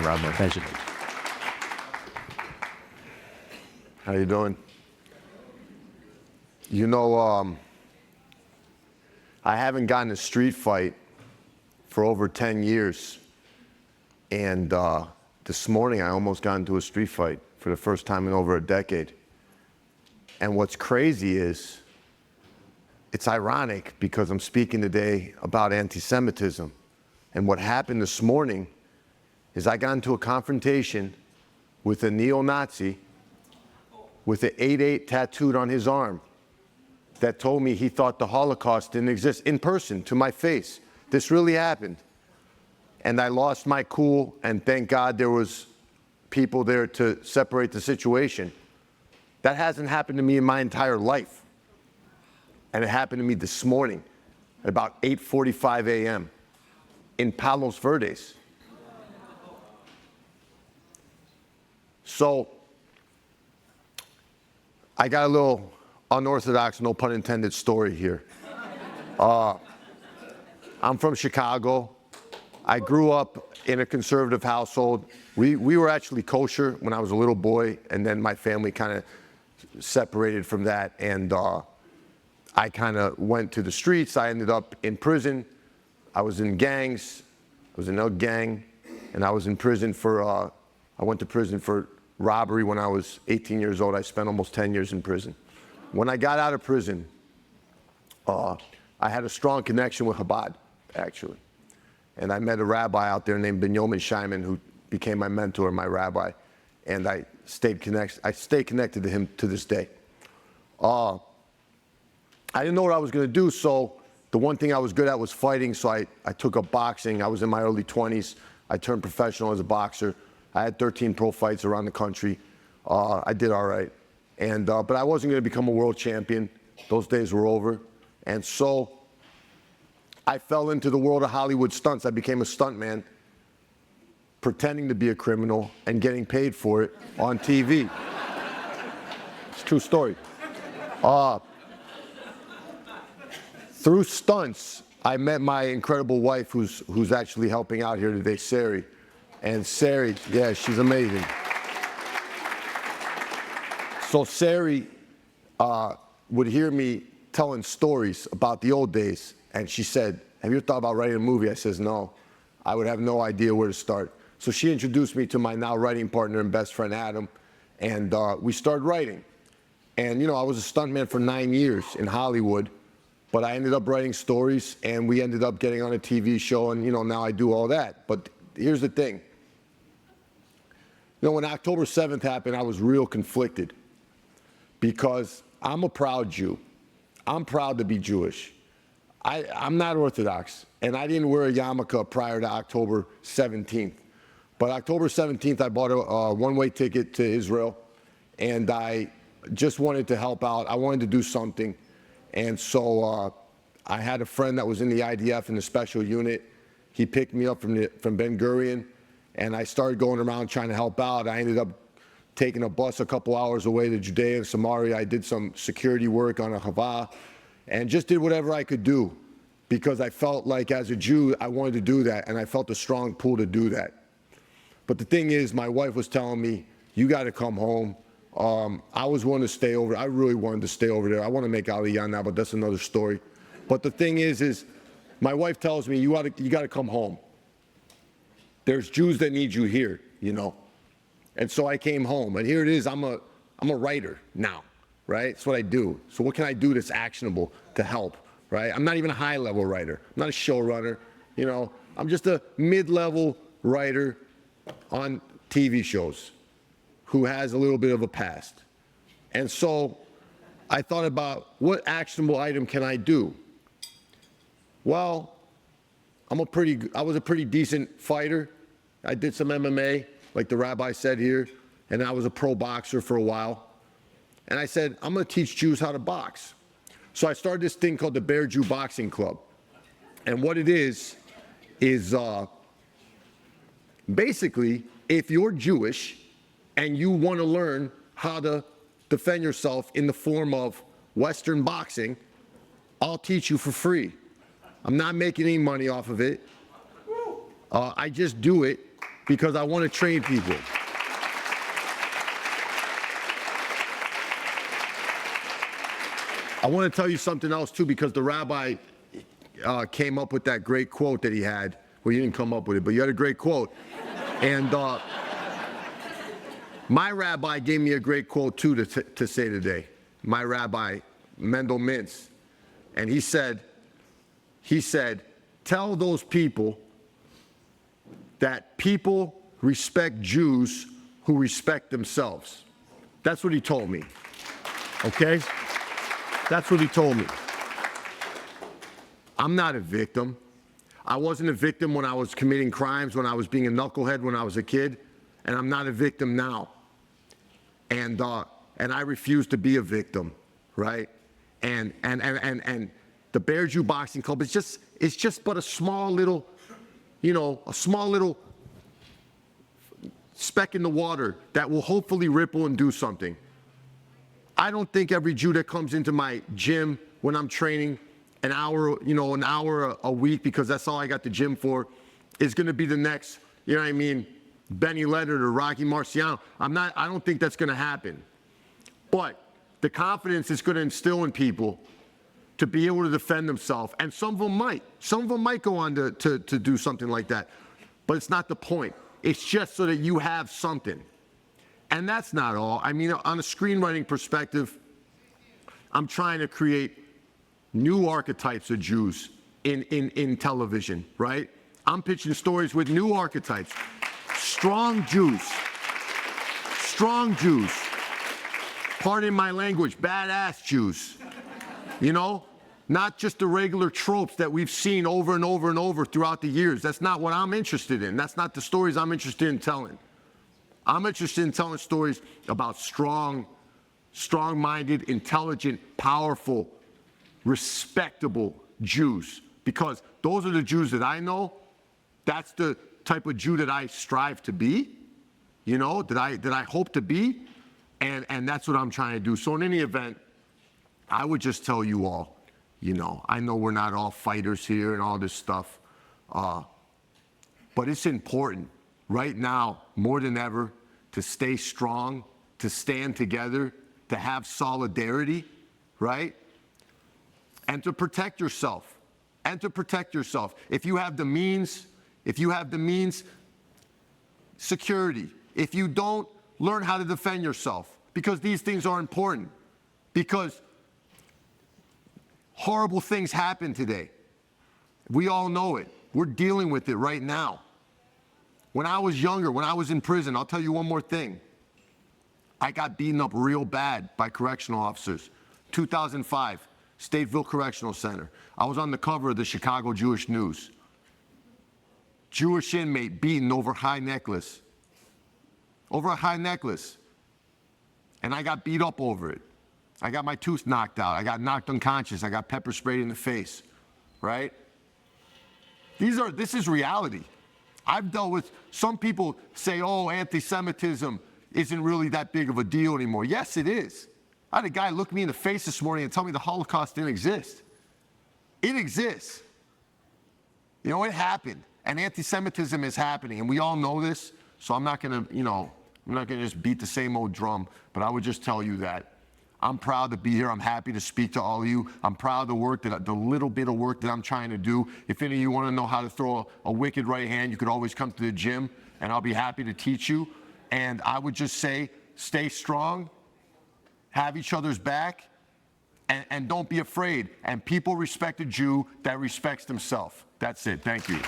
round of attention. How you doing? You know, I haven't gotten a street fight for over 10 years. And this morning I almost got into a street fight for the first time in over a decade. And what's crazy is, it's ironic because I'm speaking today about anti-Semitism. And what happened this morning is I got into a confrontation with a neo-Nazi with an 8/8 tattooed on his arm that told me he thought the Holocaust didn't exist, in person, to my face. This really happened. And I lost my cool, and thank God there was people there to separate the situation. That hasn't happened to me in my entire life. And it happened to me this morning at about 8:45 a.m. in Palos Verdes. So I got a little unorthodox, no pun intended, story here. I'm from Chicago. I grew up in a conservative household. We were actually kosher when I was a little boy, and then my family kind of separated from that, and I kind of went to the streets. I ended up in prison. I was in gangs. I was in a gang, and I was in prison for, I went to prison for robbery when I was 18 years old. I spent almost 10 years in prison. When I got out of prison, I had a strong connection with Chabad, actually. And I met a rabbi out there named Binyamin Shimon, who became my mentor, my rabbi. And I stay connected to him to this day. I didn't know what I was going to do, so the one thing I was good at was fighting, so I took up boxing. I was in my early 20s. I turned professional as a boxer. I had 13 pro fights around the country. I did all right. And, but I wasn't going to become a world champion. Those days were over. And so I fell into the world of Hollywood stunts. I became a stuntman, pretending to be a criminal and getting paid for it on TV. It's a true story. Through stunts, I met my incredible wife, who's actually helping out here today, Sari. And Sari, yeah, she's amazing. So Sari would hear me telling stories about the old days, and she said, "Have you ever thought about writing a movie?" I says, "No." I would have no idea where to start. So she introduced me to my now writing partner and best friend, Adam, and we started writing. And you know, I was a stuntman for 9 years in Hollywood, but I ended up writing stories, and we ended up getting on a TV show, and you know, now I do all that. But here's the thing. You know, when October 7th happened, I was real conflicted because I'm a proud Jew. I'm proud to be Jewish. I'm not Orthodox, and I didn't wear a yarmulke prior to October 17th. But October 17th, I bought a one-way ticket to Israel, and I just wanted to help out. I wanted to do something. And so I had a friend that was in the IDF in the special unit. He picked me up from Ben Gurion, and I started going around trying to help out. I ended up taking a bus a couple hours away to Judea and Samaria. I did some security work on a Hava, and just did whatever I could do because I felt like as a Jew, I wanted to do that, and I felt a strong pull to do that. But the thing is, my wife was telling me, "You got to come home." I was willing to stay over. I really wanted to stay over there. I want to make Aliyah now, but that's another story. But the thing is my wife tells me, you got to come home. There's Jews that need you here, you know. And so I came home, and here it is. I'm a writer now, right? That's what I do. So what can I do that's actionable to help, right? I'm not even a high-level writer. I'm not a showrunner, you know. I'm just a mid-level writer on TV shows who has a little bit of a past. And so I thought about what actionable item can I do? Well, I was a pretty decent fighter. I did some MMA, like the rabbi said here, and I was a pro boxer for a while. And I said, I'm gonna teach Jews how to box. So I started this thing called the Bear Jew Boxing Club. And what it is basically, if you're Jewish and you want to learn how to defend yourself in the form of Western boxing, I'll teach you for free. I'm not making any money off of it. I just do it because I want to train people. I want to tell you something else too, because the rabbi came up with that great quote that he had. Well, you didn't come up with it, but you had a great quote. And my rabbi gave me a great quote too to say today. My rabbi, Mendel Mintz. And he said, tell those people that people respect Jews who respect themselves. That's what he told me, okay? That's what he told me. I'm not a victim. I wasn't a victim when I was committing crimes, when I was being a knucklehead when I was a kid, and I'm not a victim now. And I refuse to be a victim, right? And the Bear Jew Boxing Club is just but a small little, a small little speck in the water that will hopefully ripple and do something. I don't think every Jew that comes into my gym when I'm training an hour a week, because that's all I got the gym for, is going to be the next, Benny Leonard or Rocky Marciano. I don't think that's going to happen. But the confidence it's going to instill in people to be able to defend themselves, and some of them might go on to do something like that. But it's not the point. It's just so that you have something. And that's not all. I mean, on a screenwriting perspective, I'm trying to create new archetypes of Jews in television, right? I'm pitching stories with new archetypes. Strong Jews. Pardon my language, badass Jews. Not just the regular tropes that we've seen over and over and over throughout the years. That's not what I'm interested in. That's not the stories I'm interested in telling. I'm interested in telling stories about strong-minded, intelligent, powerful, respectable Jews. Because those are the Jews that I know. That's the type of Jew that I strive to be, that I hope to be. And that's what I'm trying to do. So in any event, I would just tell you all, I know we're not all fighters here and all this stuff, but it's important right now, more than ever, to stay strong, to stand together, to have solidarity, right? And to protect yourself. If you have the means, security. If you don't, learn how to defend yourself, because these things are important. Because horrible things happen today. We all know it. We're dealing with it right now. When I was younger, when I was in prison, I'll tell you one more thing. I got beaten up real bad by correctional officers. 2005, Stateville Correctional Center. I was on the cover of the Chicago Jewish News. Jewish inmate beaten over a high necklace. And I got beat up over it. I got my tooth knocked out. I got knocked unconscious. I got pepper sprayed in the face, right? This is reality. I've dealt with, some people say, oh, anti-Semitism isn't really that big of a deal anymore. Yes, it is. I had a guy look me in the face this morning and tell me the Holocaust didn't exist. It exists. It happened. And anti-Semitism is happening, and we all know this, so I'm not gonna just beat the same old drum, but I would just tell you that I'm proud to be here. I'm happy to speak to all of you. I'm proud of the little bit of work that I'm trying to do. If any of you want to know how to throw a wicked right hand, you could always come to the gym, and I'll be happy to teach you. And I would just say, stay strong, have each other's back, and don't be afraid. And people respect a Jew that respects themselves. That's it. Thank you.